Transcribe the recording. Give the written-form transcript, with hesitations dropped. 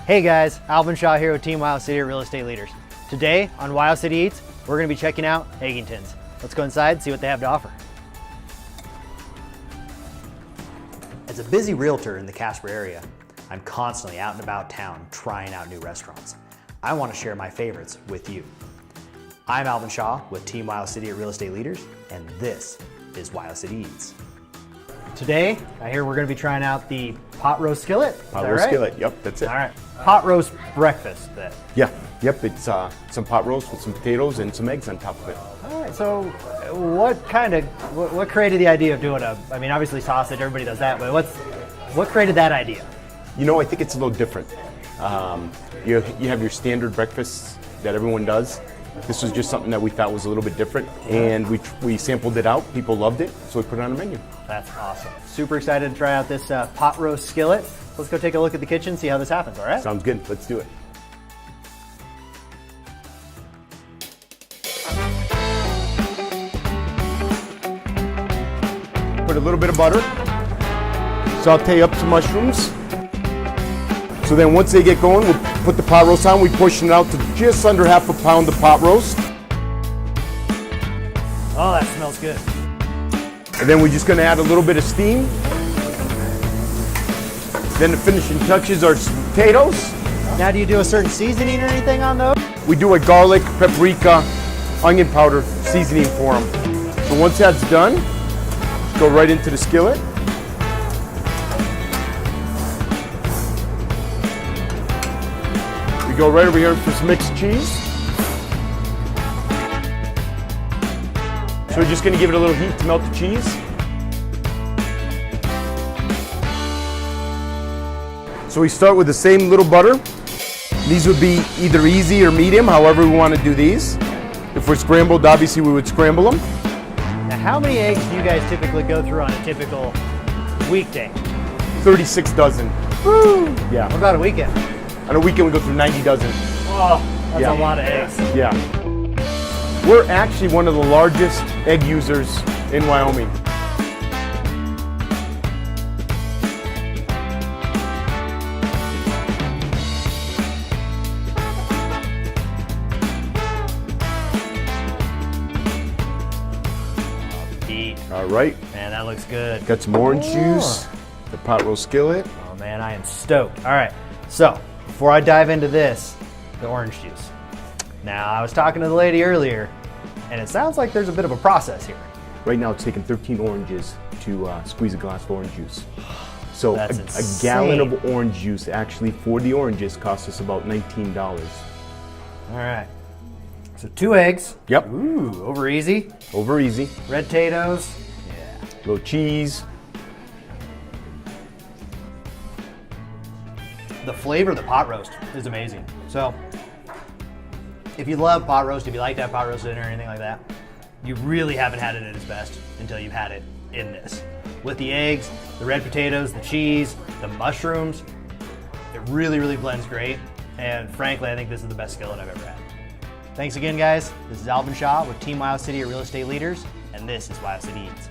Hey guys, Alvin Shaw here with Team WyoCity Real Estate Leaders. Today on WyoCity Eats, we're going to be checking out Eggintons. Let's go inside and see what they have to offer. As a busy realtor in the Casper area, I'm constantly out and about town trying out new restaurants. I want to share my favorites with you. I'm Alvin Shaw with Team WyoCity Real Estate Leaders, and this is WyoCity Eats. Today, I hear we're going to be trying out the pot roast skillet. Pot roast skillet, yep, that's it. All right, pot roast breakfast then. Yeah, yep, it's some pot roast with some potatoes and some eggs on top of it. All right, so what created the idea of doing I mean, obviously sausage, everybody does that, but what created that idea? You know, I think it's a little different. You have your standard breakfasts that everyone does. This was just something that we thought was a little bit different, and we sampled it out. People loved it, so we put it on the menu. That's awesome. Super excited to try out this pot roast skillet. Let's go take a look at the kitchen, see how this happens, all right? Sounds good. Let's do it. Put a little bit of butter. Saute up some mushrooms. So then once they get going, we'll put the pot roast on. We portion it out to just under half a pound of pot roast. Oh, that smells good. And then we're just gonna add a little bit of steam. Then the finishing touches are potatoes. Now, do you do a certain seasoning or anything on those? We do a garlic, paprika, onion powder seasoning for them. So once that's done, go right into the skillet. We go right over here for some mixed cheese. So we're just gonna give it a little heat to melt the cheese. So we start with the same little butter. These would be either easy or medium, however we want to do these. If we're scrambled, obviously we would scramble them. Now, how many eggs do you guys typically go through on a typical weekday? 36 dozen. Woo! Yeah. What about a weekend? On a weekend we go through 90 dozen. Oh, that's a lot of eggs. Yeah. We're actually one of the largest egg users in Wyoming. All right. Man, that looks good. Got some orange juice, the pot roast skillet. Oh man, I am stoked. All right, so before I dive into this, the orange juice. Now, I was talking to the lady earlier, and it sounds like there's a bit of a process here. Right now it's taking 13 oranges to squeeze a glass of orange juice. So a gallon of orange juice actually for the oranges costs us about $19. All right. So 2 eggs. Yep. Ooh, over easy. Over easy. Red potatoes. Yeah. A little cheese. The flavor of the pot roast is amazing. So if you love pot roast, if you like to have pot roast dinner or anything like that, you really haven't had it at its best until you've had it in this. With the eggs, the red potatoes, the cheese, the mushrooms, it really, really blends great. And frankly, I think this is the best skillet I've ever had. Thanks again, guys. This is Alvin Shaw with Team WyoCity Real Estate Leaders, and this is WyoCity Eats.